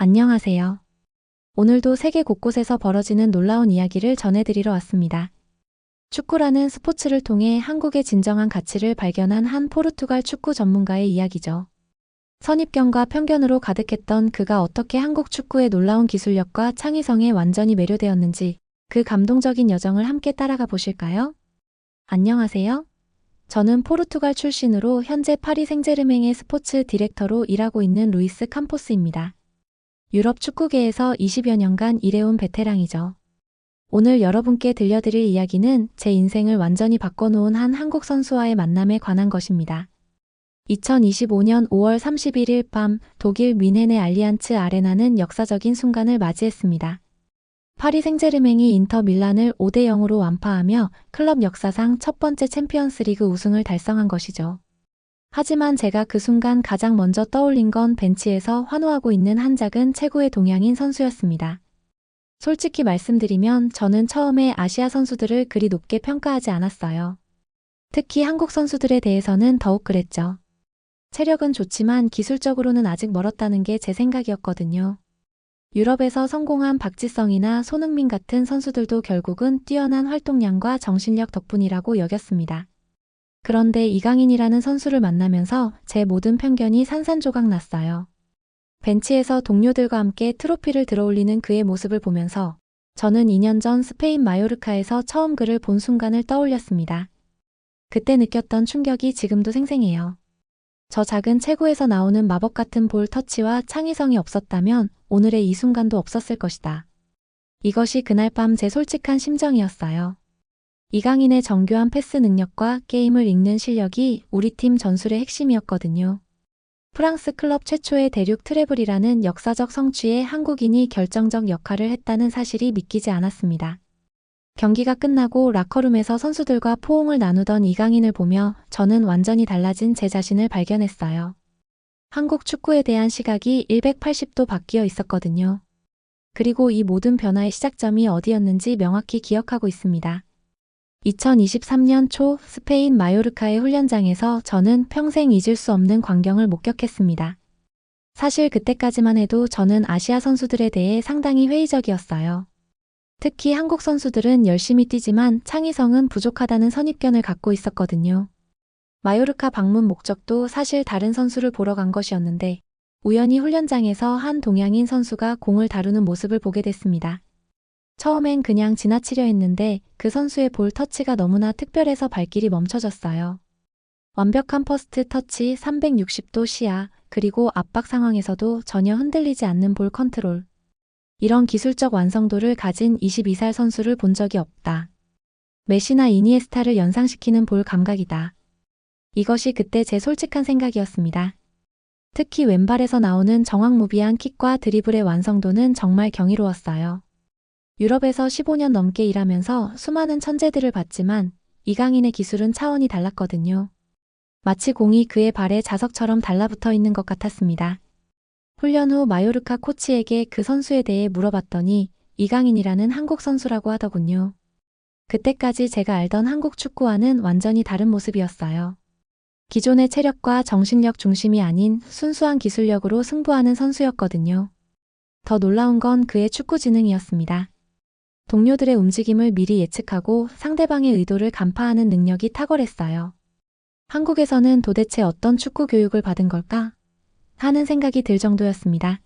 안녕하세요. 오늘도 세계 곳곳에서 벌어지는 놀라운 이야기를 전해드리러 왔습니다. 축구라는 스포츠를 통해 한국의 진정한 가치를 발견한 한 포르투갈 축구 전문가의 이야기죠. 선입견과 편견으로 가득했던 그가 어떻게 한국 축구의 놀라운 기술력과 창의성에 완전히 매료되었는지 그 감동적인 여정을 함께 따라가 보실까요? 안녕하세요. 저는 포르투갈 출신으로 현재 파리 생제르맹의 스포츠 디렉터로 일하고 있는 루이스 캄포스입니다. 유럽 축구계에서 20여 년간 일해온 베테랑이죠. 오늘 여러분께 들려드릴 이야기는 제 인생을 완전히 바꿔놓은 한 한국 선수와의 만남에 관한 것입니다. 2025년 5월 31일 밤 독일 뮌헨의 알리안츠 아레나는 역사적인 순간을 맞이했습니다. 파리 생제르맹이 인터 밀란을 5대 0으로 완파하며 클럽 역사상 첫 번째 챔피언스리그 우승을 달성한 것이죠. 하지만 제가 그 순간 가장 먼저 떠올린 건 벤치에서 환호하고 있는 한 작은 체구의 동양인 선수였습니다. 솔직히 말씀드리면 저는 처음에 아시아 선수들을 그리 높게 평가하지 않았어요. 특히 한국 선수들에 대해서는 더욱 그랬죠. 체력은 좋지만 기술적으로는 아직 멀었다는 게 제 생각이었거든요. 유럽에서 성공한 박지성이나 손흥민 같은 선수들도 결국은 뛰어난 활동량과 정신력 덕분이라고 여겼습니다. 그런데 이강인이라는 선수를 만나면서 제 모든 편견이 산산조각 났어요. 벤치에서 동료들과 함께 트로피를 들어올리는 그의 모습을 보면서 저는 2년 전 스페인 마요르카에서 처음 그를 본 순간을 떠올렸습니다. 그때 느꼈던 충격이 지금도 생생해요. 저 작은 체구에서 나오는 마법 같은 볼 터치와 창의성이 없었다면 오늘의 이 순간도 없었을 것이다. 이것이 그날 밤 제 솔직한 심정이었어요. 이강인의 정교한 패스 능력과 게임을 읽는 실력이 우리 팀 전술의 핵심이었거든요. 프랑스 클럽 최초의 대륙 트래블이라는 역사적 성취에 한국인이 결정적 역할을 했다는 사실이 믿기지 않았습니다. 경기가 끝나고 라커룸에서 선수들과 포옹을 나누던 이강인을 보며 저는 완전히 달라진 제 자신을 발견했어요. 한국 축구에 대한 시각이 180도 바뀌어 있었거든요. 그리고 이 모든 변화의 시작점이 어디였는지 명확히 기억하고 있습니다. 2023년 초 스페인 마요르카의 훈련장에서 저는 평생 잊을 수 없는 광경을 목격했습니다. 사실 그때까지만 해도 저는 아시아 선수들에 대해 상당히 회의적이었어요. 특히 한국 선수들은 열심히 뛰지만 창의성은 부족하다는 선입견을 갖고 있었거든요. 마요르카 방문 목적도 사실 다른 선수를 보러 간 것이었는데 우연히 훈련장에서 한 동양인 선수가 공을 다루는 모습을 보게 됐습니다. 처음엔 그냥 지나치려 했는데 그 선수의 볼 터치가 너무나 특별해서 발길이 멈춰졌어요. 완벽한 퍼스트 터치 360도 시야, 그리고 압박 상황에서도 전혀 흔들리지 않는 볼 컨트롤. 이런 기술적 완성도를 가진 22살 선수를 본 적이 없다. 메시나 이니에스타를 연상시키는 볼 감각이다. 이것이 그때 제 솔직한 생각이었습니다. 특히 왼발에서 나오는 정확무비한 킥과 드리블의 완성도는 정말 경이로웠어요. 유럽에서 15년 넘게 일하면서 수많은 천재들을 봤지만 이강인의 기술은 차원이 달랐거든요. 마치 공이 그의 발에 자석처럼 달라붙어 있는 것 같았습니다. 훈련 후 마요르카 코치에게 그 선수에 대해 물어봤더니 이강인이라는 한국 선수라고 하더군요. 그때까지 제가 알던 한국 축구와는 완전히 다른 모습이었어요. 기존의 체력과 정신력 중심이 아닌 순수한 기술력으로 승부하는 선수였거든요. 더 놀라운 건 그의 축구 지능이었습니다. 동료들의 움직임을 미리 예측하고 상대방의 의도를 간파하는 능력이 탁월했어요. 한국에서는 도대체 어떤 축구 교육을 받은 걸까? 하는 생각이 들 정도였습니다.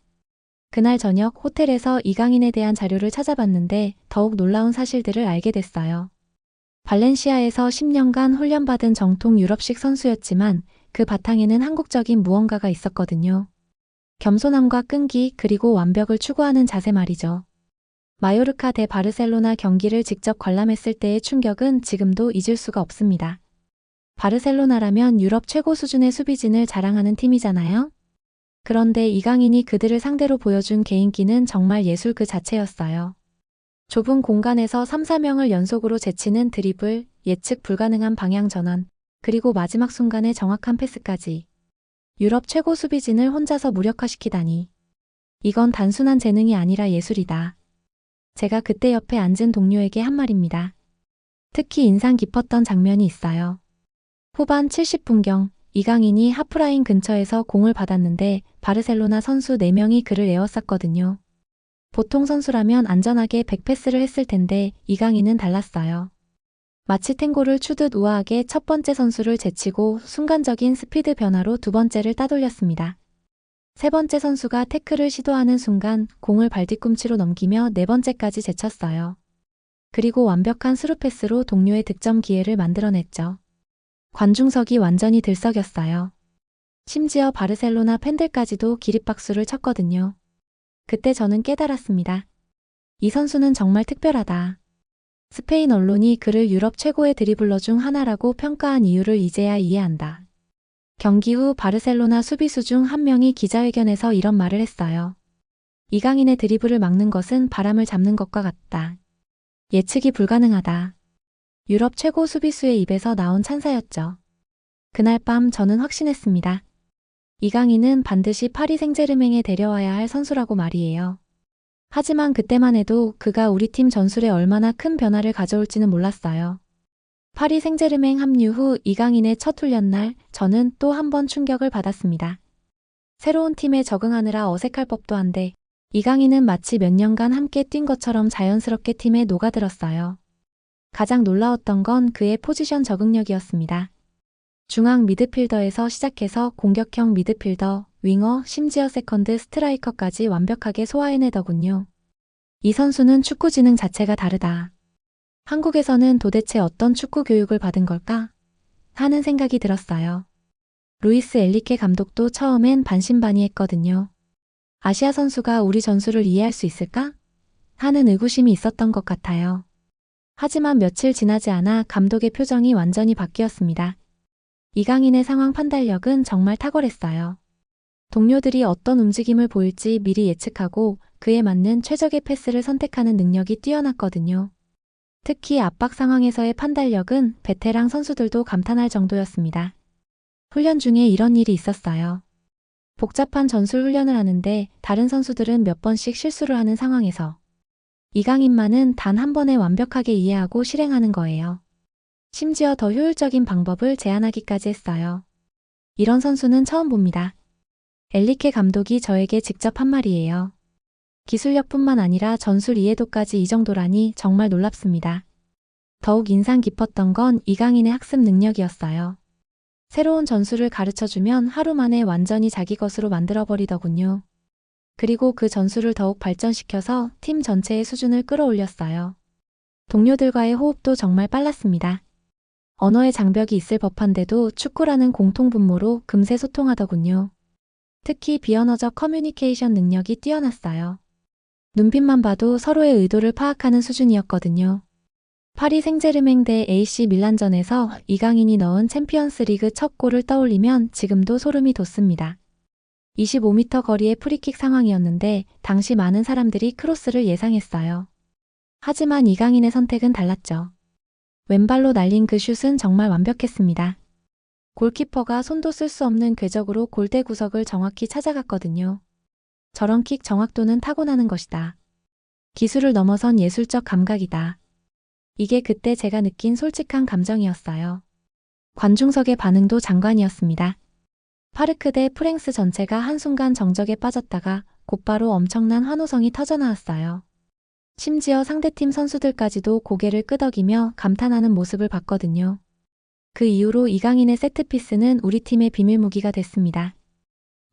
그날 저녁 호텔에서 이강인에 대한 자료를 찾아봤는데 더욱 놀라운 사실들을 알게 됐어요. 발렌시아에서 10년간 훈련받은 정통 유럽식 선수였지만 그 바탕에는 한국적인 무언가가 있었거든요. 겸손함과 끈기, 그리고 완벽을 추구하는 자세 말이죠. 마요르카 대 바르셀로나 경기를 직접 관람했을 때의 충격은 지금도 잊을 수가 없습니다. 바르셀로나라면 유럽 최고 수준의 수비진을 자랑하는 팀이잖아요. 그런데 이강인이 그들을 상대로 보여준 개인기는 정말 예술 그 자체였어요. 좁은 공간에서 3, 4명을 연속으로 제치는 드리블, 예측 불가능한 방향 전환, 그리고 마지막 순간의 정확한 패스까지. 유럽 최고 수비진을 혼자서 무력화시키다니. 이건 단순한 재능이 아니라 예술이다. 제가 그때 옆에 앉은 동료에게 한 말입니다. 특히 인상 깊었던 장면이 있어요. 후반 70분경 이강인이 하프라인 근처에서 공을 받았는데 바르셀로나 선수 4명이 그를 에워쌌거든요. 보통 선수라면 안전하게 백패스를 했을 텐데 이강인은 달랐어요. 마치 탱고를 추듯 우아하게 첫 번째 선수를 제치고 순간적인 스피드 변화로 두 번째를 따돌렸습니다. 세 번째 선수가 태클을 시도하는 순간 공을 발뒤꿈치로 넘기며 네 번째까지 제쳤어요. 그리고 완벽한 스루 패스로 동료의 득점 기회를 만들어냈죠. 관중석이 완전히 들썩였어요. 심지어 바르셀로나 팬들까지도 기립박수를 쳤거든요. 그때 저는 깨달았습니다. 이 선수는 정말 특별하다. 스페인 언론이 그를 유럽 최고의 드리블러 중 하나라고 평가한 이유를 이제야 이해한다. 경기 후 바르셀로나 수비수 중 한 명이 기자회견에서 이런 말을 했어요. 이강인의 드리블을 막는 것은 바람을 잡는 것과 같다. 예측이 불가능하다. 유럽 최고 수비수의 입에서 나온 찬사였죠. 그날 밤 저는 확신했습니다. 이강인은 반드시 파리 생제르맹에 데려와야 할 선수라고 말이에요. 하지만 그때만 해도 그가 우리 팀 전술에 얼마나 큰 변화를 가져올지는 몰랐어요. 파리 생제르맹 합류 후 이강인의 첫 훈련 날 저는 또 한 번 충격을 받았습니다. 새로운 팀에 적응하느라 어색할 법도 한데 이강인은 마치 몇 년간 함께 뛴 것처럼 자연스럽게 팀에 녹아들었어요. 가장 놀라웠던 건 그의 포지션 적응력이었습니다. 중앙 미드필더에서 시작해서 공격형 미드필더, 윙어, 심지어 세컨드 스트라이커까지 완벽하게 소화해내더군요. 이 선수는 축구 지능 자체가 다르다. 한국에서는 도대체 어떤 축구 교육을 받은 걸까? 하는 생각이 들었어요. 루이스 엘리케 감독도 처음엔 반신반의했거든요. 아시아 선수가 우리 전술을 이해할 수 있을까? 하는 의구심이 있었던 것 같아요. 하지만 며칠 지나지 않아 감독의 표정이 완전히 바뀌었습니다. 이강인의 상황 판단력은 정말 탁월했어요. 동료들이 어떤 움직임을 보일지 미리 예측하고 그에 맞는 최적의 패스를 선택하는 능력이 뛰어났거든요. 특히 압박 상황에서의 판단력은 베테랑 선수들도 감탄할 정도였습니다. 훈련 중에 이런 일이 있었어요. 복잡한 전술 훈련을 하는데 다른 선수들은 몇 번씩 실수를 하는 상황에서 이강인만은 단 한 번에 완벽하게 이해하고 실행하는 거예요. 심지어 더 효율적인 방법을 제안하기까지 했어요. 이런 선수는 처음 봅니다. 엘리케 감독이 저에게 직접 한 말이에요. 기술력뿐만 아니라 전술 이해도까지 이 정도라니 정말 놀랍습니다. 더욱 인상 깊었던 건 이강인의 학습 능력이었어요. 새로운 전술을 가르쳐주면 하루 만에 완전히 자기 것으로 만들어버리더군요. 그리고 그 전술을 더욱 발전시켜서 팀 전체의 수준을 끌어올렸어요. 동료들과의 호흡도 정말 빨랐습니다. 언어의 장벽이 있을 법한데도 축구라는 공통분모로 금세 소통하더군요. 특히 비언어적 커뮤니케이션 능력이 뛰어났어요. 눈빛만 봐도 서로의 의도를 파악하는 수준이었거든요. 파리 생제르맹 대 AC 밀란전에서 이강인이 넣은 챔피언스 리그 첫 골을 떠올리면 지금도 소름이 돋습니다. 25m 거리의 프리킥 상황이었는데 당시 많은 사람들이 크로스를 예상했어요. 하지만 이강인의 선택은 달랐죠. 왼발로 날린 그 슛은 정말 완벽했습니다. 골키퍼가 손도 쓸 수 없는 궤적으로 골대 구석을 정확히 찾아갔거든요. 저런 킥 정확도는 타고나는 것이다. 기술을 넘어선 예술적 감각이다. 이게 그때 제가 느낀 솔직한 감정이었어요. 관중석의 반응도 장관이었습니다. 파르크 대 프랭스 전체가 한순간 정적에 빠졌다가 곧바로 엄청난 환호성이 터져나왔어요. 심지어 상대팀 선수들까지도 고개를 끄덕이며 감탄하는 모습을 봤거든요. 그 이후로 이강인의 세트피스는 우리 팀의 비밀무기가 됐습니다.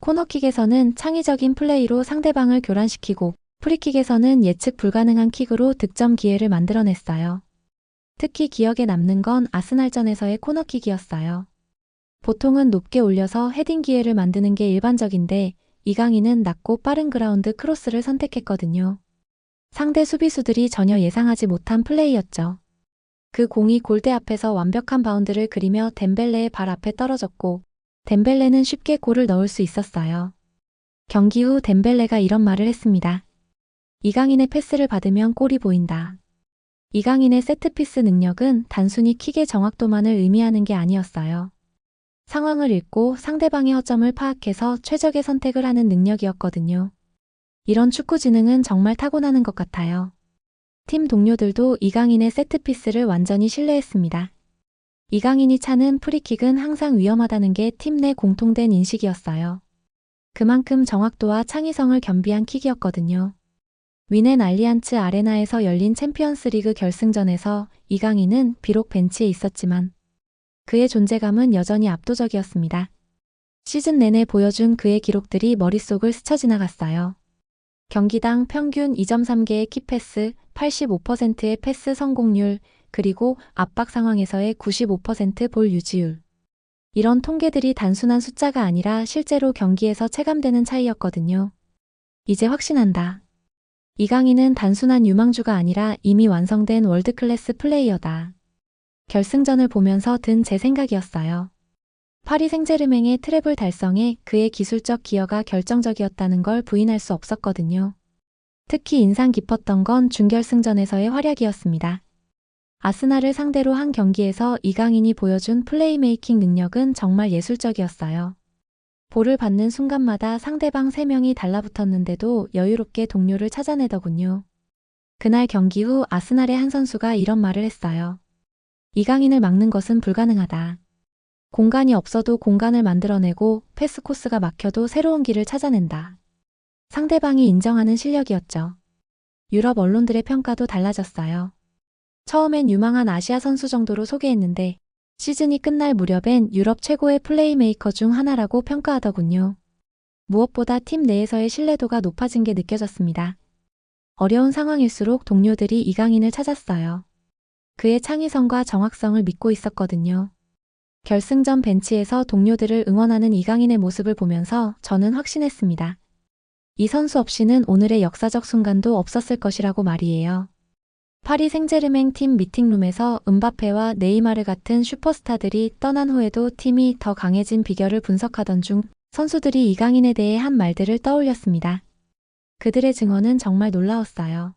코너킥에서는 창의적인 플레이로 상대방을 교란시키고 프리킥에서는 예측 불가능한 킥으로 득점 기회를 만들어냈어요. 특히 기억에 남는 건 아스날전에서의 코너킥이었어요. 보통은 높게 올려서 헤딩 기회를 만드는 게 일반적인데 이강인은 낮고 빠른 그라운드 크로스를 선택했거든요. 상대 수비수들이 전혀 예상하지 못한 플레이였죠. 그 공이 골대 앞에서 완벽한 바운드를 그리며 덴벨레의 발 앞에 떨어졌고 덴벨레는 쉽게 골을 넣을 수 있었어요. 경기 후 덴벨레가 이런 말을 했습니다. 이강인의 패스를 받으면 골이 보인다. 이강인의 세트피스 능력은 단순히 킥의 정확도만을 의미하는 게 아니었어요. 상황을 읽고 상대방의 허점을 파악해서 최적의 선택을 하는 능력이었거든요. 이런 축구 지능은 정말 타고나는 것 같아요. 팀 동료들도 이강인의 세트피스를 완전히 신뢰했습니다. 이강인이 차는 프리킥은 항상 위험하다는 게 팀 내 공통된 인식이었어요. 그만큼 정확도와 창의성을 겸비한 킥이었거든요. 위넨 알리안츠 아레나에서 열린 챔피언스리그 결승전에서 이강인은 비록 벤치에 있었지만 그의 존재감은 여전히 압도적이었습니다. 시즌 내내 보여준 그의 기록들이 머릿속을 스쳐 지나갔어요. 경기당 평균 2.3개의 키패스, 85%의 패스 성공률, 그리고 압박 상황에서의 95%볼 유지율. 이런 통계들이 단순한 숫자가 아니라 실제로 경기에서 체감되는 차이였거든요. 이제 확신한다. 이강인은 단순한 유망주가 아니라 이미 완성된 월드클래스 플레이어다. 결승전을 보면서 든 제 생각이었어요. 파리 생제르맹의 트래블 달성에 그의 기술적 기여가 결정적이었다는 걸 부인할 수 없었거든요. 특히 인상 깊었던 건 준결승전에서의 활약이었습니다. 아스날을 상대로 한 경기에서 이강인이 보여준 플레이메이킹 능력은 정말 예술적이었어요. 볼을 받는 순간마다 상대방 3명이 달라붙었는데도 여유롭게 동료를 찾아내더군요. 그날 경기 후 아스날의 한 선수가 이런 말을 했어요. 이강인을 막는 것은 불가능하다. 공간이 없어도 공간을 만들어내고 패스 코스가 막혀도 새로운 길을 찾아낸다. 상대방이 인정하는 실력이었죠. 유럽 언론들의 평가도 달라졌어요. 처음엔 유망한 아시아 선수 정도로 소개했는데 시즌이 끝날 무렵엔 유럽 최고의 플레이메이커 중 하나라고 평가하더군요. 무엇보다 팀 내에서의 신뢰도가 높아진 게 느껴졌습니다. 어려운 상황일수록 동료들이 이강인을 찾았어요. 그의 창의성과 정확성을 믿고 있었거든요. 결승전 벤치에서 동료들을 응원하는 이강인의 모습을 보면서 저는 확신했습니다. 이 선수 없이는 오늘의 역사적 순간도 없었을 것이라고 말이에요. 파리 생제르맹 팀 미팅룸에서 음바페와 네이마르 같은 슈퍼스타들이 떠난 후에도 팀이 더 강해진 비결을 분석하던 중 선수들이 이강인에 대해 한 말들을 떠올렸습니다. 그들의 증언은 정말 놀라웠어요.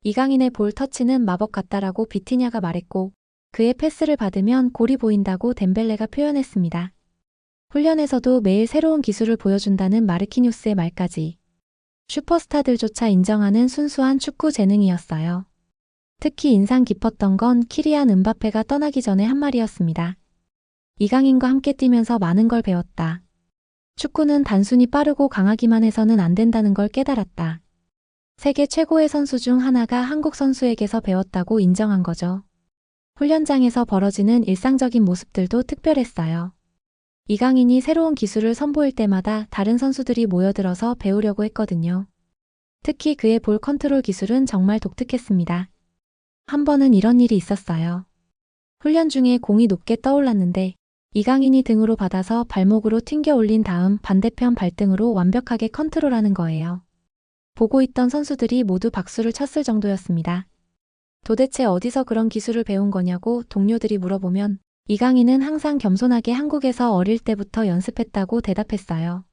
이강인의 볼 터치는 마법 같다라고 비티냐가 말했고 그의 패스를 받으면 골이 보인다고 덴벨레가 표현했습니다. 훈련에서도 매일 새로운 기술을 보여준다는 마르키뉴스의 말까지. 슈퍼스타들조차 인정하는 순수한 축구 재능이었어요. 특히 인상 깊었던 건 키리안 음바페가 떠나기 전에 한 말이었습니다. 이강인과 함께 뛰면서 많은 걸 배웠다. 축구는 단순히 빠르고 강하기만 해서는 안 된다는 걸 깨달았다. 세계 최고의 선수 중 하나가 한국 선수에게서 배웠다고 인정한 거죠. 훈련장에서 벌어지는 일상적인 모습들도 특별했어요. 이강인이 새로운 기술을 선보일 때마다 다른 선수들이 모여들어서 배우려고 했거든요. 특히 그의 볼 컨트롤 기술은 정말 독특했습니다. 한 번은 이런 일이 있었어요. 훈련 중에 공이 높게 떠올랐는데 이강인이 등으로 받아서 발목으로 튕겨 올린 다음 반대편 발등으로 완벽하게 컨트롤하는 거예요. 보고 있던 선수들이 모두 박수를 쳤을 정도였습니다. 도대체 어디서 그런 기술을 배운 거냐고 동료들이 물어보면 이강인은 항상 겸손하게 한국에서 어릴 때부터 연습했다고 대답했어요.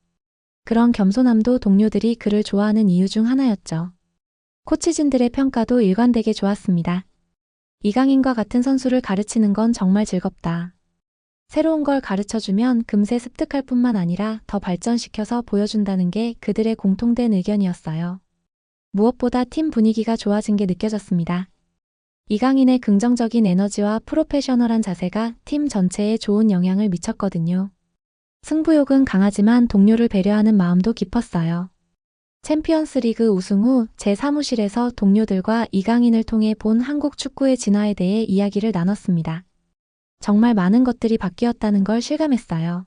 그런 겸손함도 동료들이 그를 좋아하는 이유 중 하나였죠. 코치진들의 평가도 일관되게 좋았습니다. 이강인과 같은 선수를 가르치는 건 정말 즐겁다. 새로운 걸 가르쳐주면 금세 습득할 뿐만 아니라 더 발전시켜서 보여준다는 게 그들의 공통된 의견이었어요. 무엇보다 팀 분위기가 좋아진 게 느껴졌습니다. 이강인의 긍정적인 에너지와 프로페셔널한 자세가 팀 전체에 좋은 영향을 미쳤거든요. 승부욕은 강하지만 동료를 배려하는 마음도 깊었어요. 챔피언스리그 우승 후 제 사무실에서 동료들과 이강인을 통해 본 한국 축구의 진화에 대해 이야기를 나눴습니다. 정말 많은 것들이 바뀌었다는 걸 실감했어요.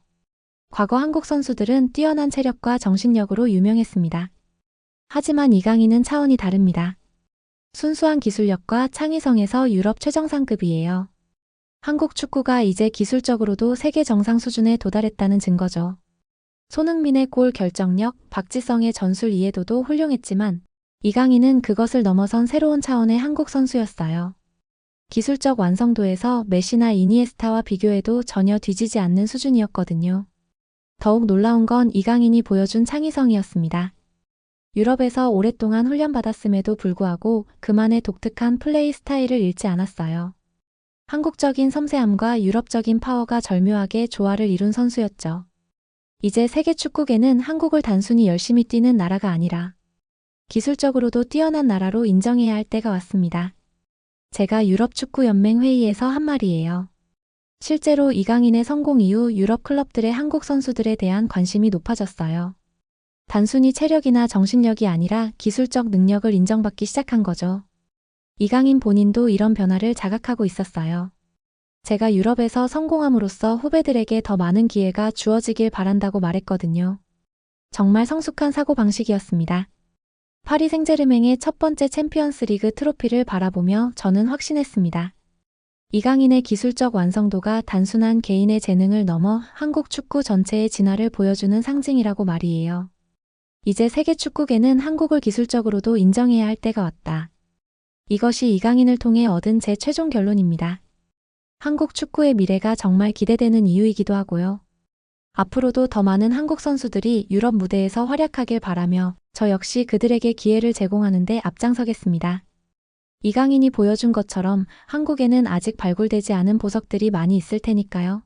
과거 한국 선수들은 뛰어난 체력과 정신력으로 유명했습니다. 하지만 이강인은 차원이 다릅니다. 순수한 기술력과 창의성에서 유럽 최정상급이에요. 한국 축구가 이제 기술적으로도 세계 정상 수준에 도달했다는 증거죠. 손흥민의 골 결정력, 박지성의 전술 이해도도 훌륭했지만 이강인은 그것을 넘어선 새로운 차원의 한국 선수였어요. 기술적 완성도에서 메시나 이니에스타와 비교해도 전혀 뒤지지 않는 수준이었거든요. 더욱 놀라운 건 이강인이 보여준 창의성이었습니다. 유럽에서 오랫동안 훈련받았음에도 불구하고 그만의 독특한 플레이 스타일을 잃지 않았어요. 한국적인 섬세함과 유럽적인 파워가 절묘하게 조화를 이룬 선수였죠. 이제 세계 축구계는 한국을 단순히 열심히 뛰는 나라가 아니라 기술적으로도 뛰어난 나라로 인정해야 할 때가 왔습니다. 제가 유럽 축구 연맹 회의에서 한 말이에요. 실제로 이강인의 성공 이후 유럽 클럽들의 한국 선수들에 대한 관심이 높아졌어요. 단순히 체력이나 정신력이 아니라 기술적 능력을 인정받기 시작한 거죠. 이강인 본인도 이런 변화를 자각하고 있었어요. 제가 유럽에서 성공함으로써 후배들에게 더 많은 기회가 주어지길 바란다고 말했거든요. 정말 성숙한 사고방식이었습니다. 파리 생제르맹의 첫 번째 챔피언스리그 트로피를 바라보며 저는 확신했습니다. 이강인의 기술적 완성도가 단순한 개인의 재능을 넘어 한국 축구 전체의 진화를 보여주는 상징이라고 말이에요. 이제 세계 축구계는 한국을 기술적으로도 인정해야 할 때가 왔다. 이것이 이강인을 통해 얻은 제 최종 결론입니다. 한국 축구의 미래가 정말 기대되는 이유이기도 하고요. 앞으로도 더 많은 한국 선수들이 유럽 무대에서 활약하길 바라며 저 역시 그들에게 기회를 제공하는 데 앞장서겠습니다. 이강인이 보여준 것처럼 한국에는 아직 발굴되지 않은 보석들이 많이 있을 테니까요.